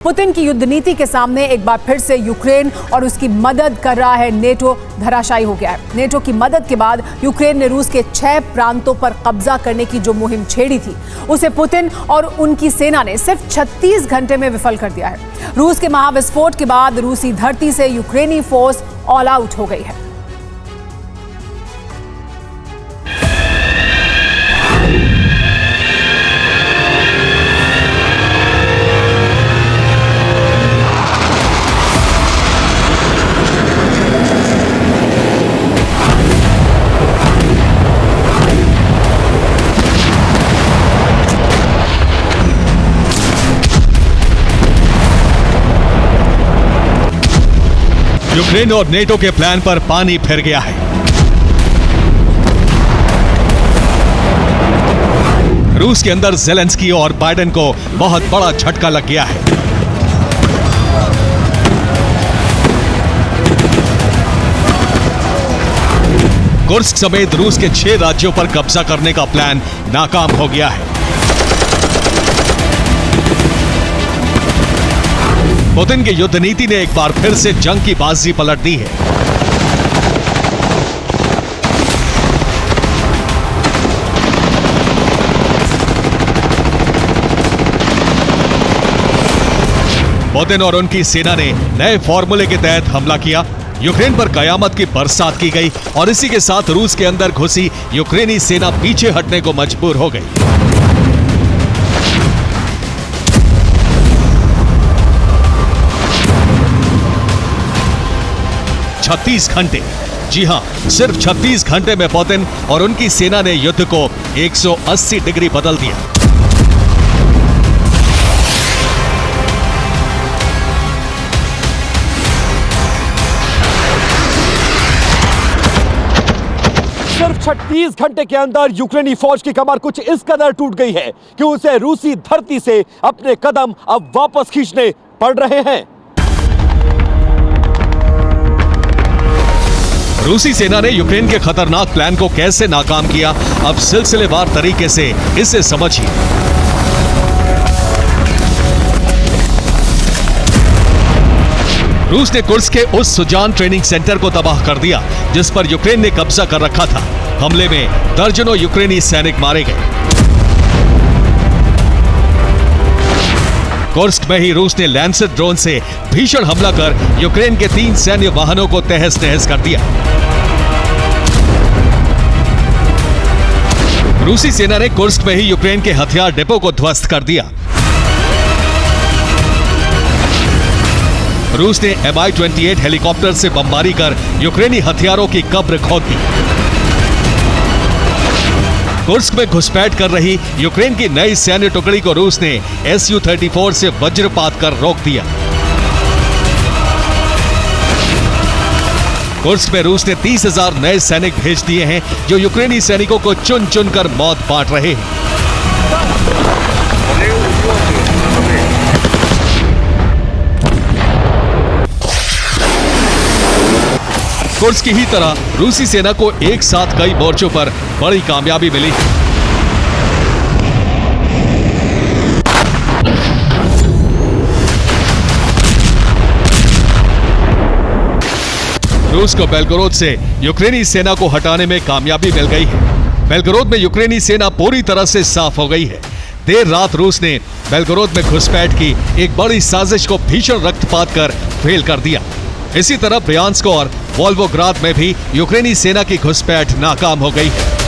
Putin की युद्ध नीति के सामने एक बार फिर से यूक्रेन और उसकी मदद कर रहा है नेटो धराशायी हो गया है। नेटो की मदद के बाद यूक्रेन ने रूस के 6 प्रांतों पर कब्जा करने की जो मुहिम छेड़ी थी उसे पुतिन और उनकी सेना ने सिर्फ 36 घंटे में विफल कर दिया है। रूस के महाविस्फोट के बाद रूसी धरती से यूक्रेनी फोर्स ऑल आउट हो गई है। यूक्रेन और नेटो के प्लान पर पानी फिर गया है। रूस के अंदर ज़ेलेंस्की और बाइडेन को बहुत बड़ा झटका लग गया है। कुर्स्क समेत रूस के 6 राज्यों पर कब्जा करने का प्लान नाकाम हो गया है। पुतिन की युद्ध नीति ने एक बार फिर से जंग की बाजी पलट दी है। पुतिन और उनकी सेना ने नए फॉर्मूले के तहत हमला किया। यूक्रेन पर कयामत की बरसात की गई और इसी के साथ रूस के अंदर घुसी यूक्रेनी सेना पीछे हटने को मजबूर हो गई। 36 घंटे, जी हां, सिर्फ 36 घंटे में पुतिन और उनकी सेना ने युद्ध को 180 डिग्री बदल दिया। सिर्फ 36 घंटे के अंदर यूक्रेनी फौज की कमर कुछ इस कदर टूट गई है कि उसे रूसी धरती से अपने कदम अब वापस खींचने पड़ रहे हैं। रूसी सेना ने यूक्रेन के खतरनाक प्लान को कैसे नाकाम किया, अब सिलसिलेवार तरीके से इसे समझिए। रूस ने कुर्स्क के उस सुजान ट्रेनिंग सेंटर को तबाह कर दिया जिस पर यूक्रेन ने कब्जा कर रखा था। हमले में दर्जनों यूक्रेनी सैनिक मारे गए। कुर्स्क में ही रूस ने लैंसर ड्रोन से भीषण हमला कर यूक्रेन के 3 सैन्य वाहनों को तहस नहस कर दिया। रूसी सेना ने कुर्स्क में ही यूक्रेन के हथियार डिपो को ध्वस्त कर दिया। रूस ने Mi-28 हेलीकॉप्टर से बमबारी कर यूक्रेनी हथियारों की कब्र खोद दी। कुर्स्क में घुसपैठ कर रही यूक्रेन की नई सैन्य टुकड़ी को रूस ने Su-34 से वज्रपात कर रोक दिया। कुर्स्क में रूस ने 30,000 नए सैनिक भेज दिए हैं जो यूक्रेनी सैनिकों को चुन चुन कर मौत बांट रहे हैं। कुर्स्क की ही तरह रूसी सेना को एक साथ कई मोर्चों पर बड़ी कामयाबी मिली। रूस को बेलगोरोद से यूक्रेनी सेना को हटाने में कामयाबी मिल गई है। बेलगोरोद में यूक्रेनी सेना पूरी तरह से साफ हो गई है। देर रात रूस ने बेलगोरोद में घुसपैठ की एक बड़ी साजिश को भीषण रक्तपात कर फेल कर दिया। इसी तरह ब्रियांस्क और वोल्गोग्राद में भी यूक्रेनी सेना की घुसपैठ नाकाम हो गई है।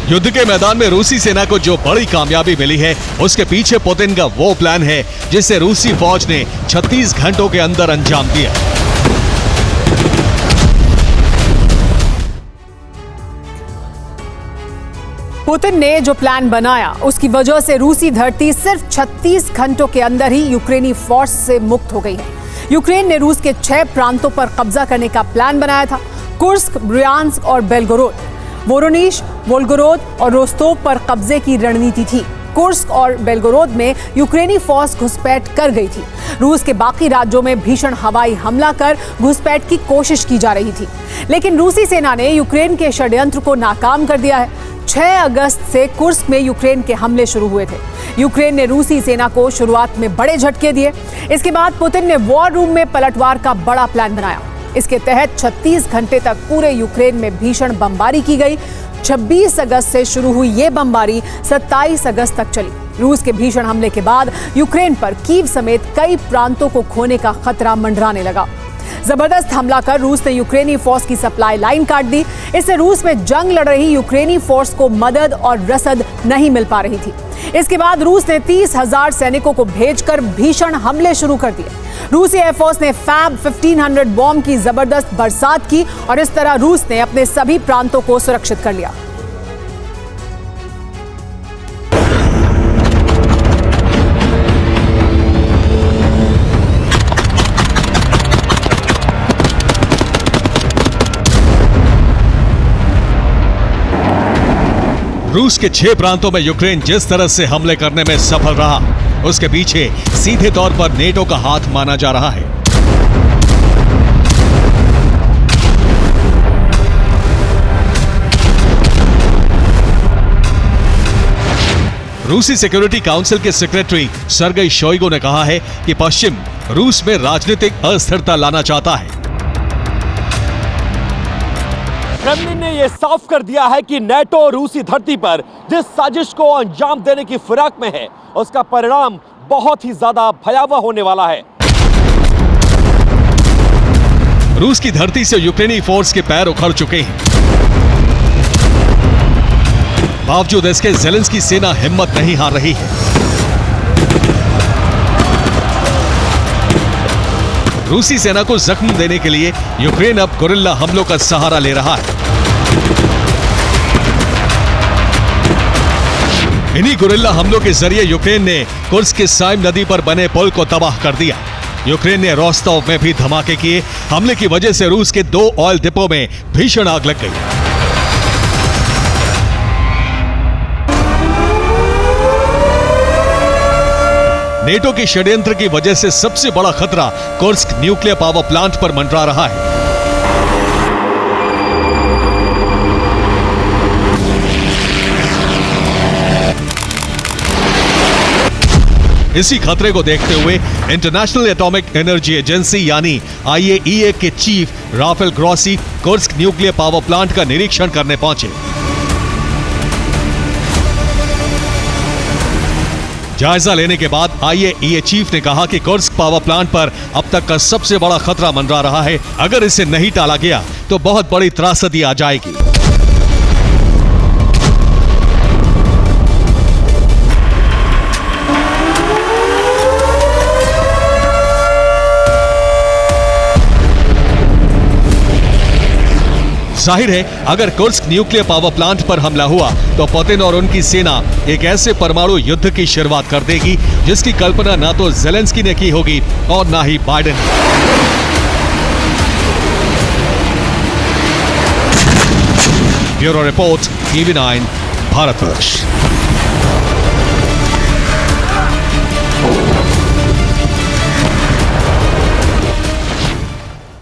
युद्ध के मैदान में रूसी सेना को जो बड़ी कामयाबी मिली है उसके पीछे पुतिन का वो प्लान है जिसे रूसी फौज ने 36 घंटों के अंदर अंजाम दिया। पुतिन ने जो प्लान बनाया उसकी वजह से रूसी धरती सिर्फ 36 घंटों के अंदर ही यूक्रेनी फोर्स से मुक्त हो गई है। यूक्रेन ने रूस के 6 प्रांतों पर कब्जा करने का प्लान बनाया था। कुर्स्क, ब्रियांस्क और बेलगोरोद, वोरोनिश, वोल्गोरोद और रोस्तोव पर कब्जे की रणनीति थी। कुर्स्क और बेलगोरोद में यूक्रेनी फौज घुसपैठ कर गई थी। रूस के बाकी राज्यों में भीषण हवाई हमला कर घुसपैठ की कोशिश की जा रही थी, लेकिन रूसी सेना ने यूक्रेन के षड्यंत्र को नाकाम कर दिया है। 6 अगस्त से कुर्स्क में यूक्रेन के हमले शुरू हुए थे। यूक्रेन ने रूसी सेना को शुरुआत में बड़े झटके दिए। इसके बाद पुतिन ने वॉर रूम में पलटवार का बड़ा प्लान बनाया। इसके तहत 36 घंटे तक पूरे यूक्रेन में भीषण बमबारी की गई। 26 अगस्त से शुरू हुई ये बमबारी 27 अगस्त तक चली। रूस के भीषण हमले के बाद यूक्रेन पर कीव समेत कई प्रांतों को खोने का खतरा मंडराने लगा। जबरदस्त हमला कर रूस ने यूक्रेनी फोर्स की सप्लाई लाइन काट दी। इससे रूस में जंग लड़ रही यूक्रेनी फोर्स को मदद और रसद नहीं मिल पा रही थी। इसके बाद रूस ने 30,000 सैनिकों को भेजकर भीषण हमले शुरू कर दिए। रूसी एयरफोर्स ने फैब 1500 बॉम्ब की जबरदस्त बरसात की और इस तरह रूस ने अपने सभी प्रांतों को सुरक्षित कर लिया। रूस के 6 प्रांतों में यूक्रेन जिस तरह से हमले करने में सफल रहा, उसके पीछे सीधे तौर पर नेटो का हाथ माना जा रहा है। रूसी सिक्योरिटी काउंसिल के सेक्रेटरी सर्गेई शोइगु ने कहा है कि पश्चिम रूस में राजनीतिक अस्थिरता लाना चाहता है। क्रेमलिन ने यह साफ कर दिया है कि नेटो रूसी धरती पर जिस साजिश को अंजाम देने की फिराक में है, उसका परिणाम बहुत ही ज्यादा भयावह होने वाला है। रूस की धरती से यूक्रेनी फोर्स के पैर उखड़ चुके हैं। बावजूद इसके ज़ेलेंस्की सेना हिम्मत नहीं हार रही है। रूसी सेना को जख्म देने के लिए यूक्रेन अब गुरिल्ला हमलों का सहारा ले रहा है। इन्हीं गुरिल्ला हमलों के जरिए यूक्रेन ने कुर्स्क के साइम नदी पर बने पुल को तबाह कर दिया। यूक्रेन ने रोस्तोव में भी धमाके किए। हमले की वजह से रूस के 2 ऑयल डिपो में भीषण आग लग गई। नेटो के षड्यंत्र की वजह से सबसे बड़ा खतरा कुर्स्क न्यूक्लियर पावर प्लांट पर मंडरा रहा है। इसी खतरे को देखते हुए इंटरनेशनल एटॉमिक एनर्जी एजेंसी यानी IAEA के chief Rafael Grossi Kursk nuclear power plant का निरीक्षण करने पहुंचे। जायजा लेने के बाद IAEA चीफ ने कहा कि कुर्स्क पावर प्लांट पर अब तक का सबसे बड़ा खतरा मंडरा रहा है। अगर इसे नहीं टाला गया तो बहुत बड़ी त्रासदी आ जाएगी। जाहिर है, अगर कुर्स्क न्यूक्लियर पावर प्लांट पर हमला हुआ तो पुतिन और उनकी सेना एक ऐसे परमाणु युद्ध की शुरुआत कर देगी जिसकी कल्पना ना तो ज़ेलेंस्की ने की होगी और ना ही Biden. Bureau report, TV9, Bharatvarsh.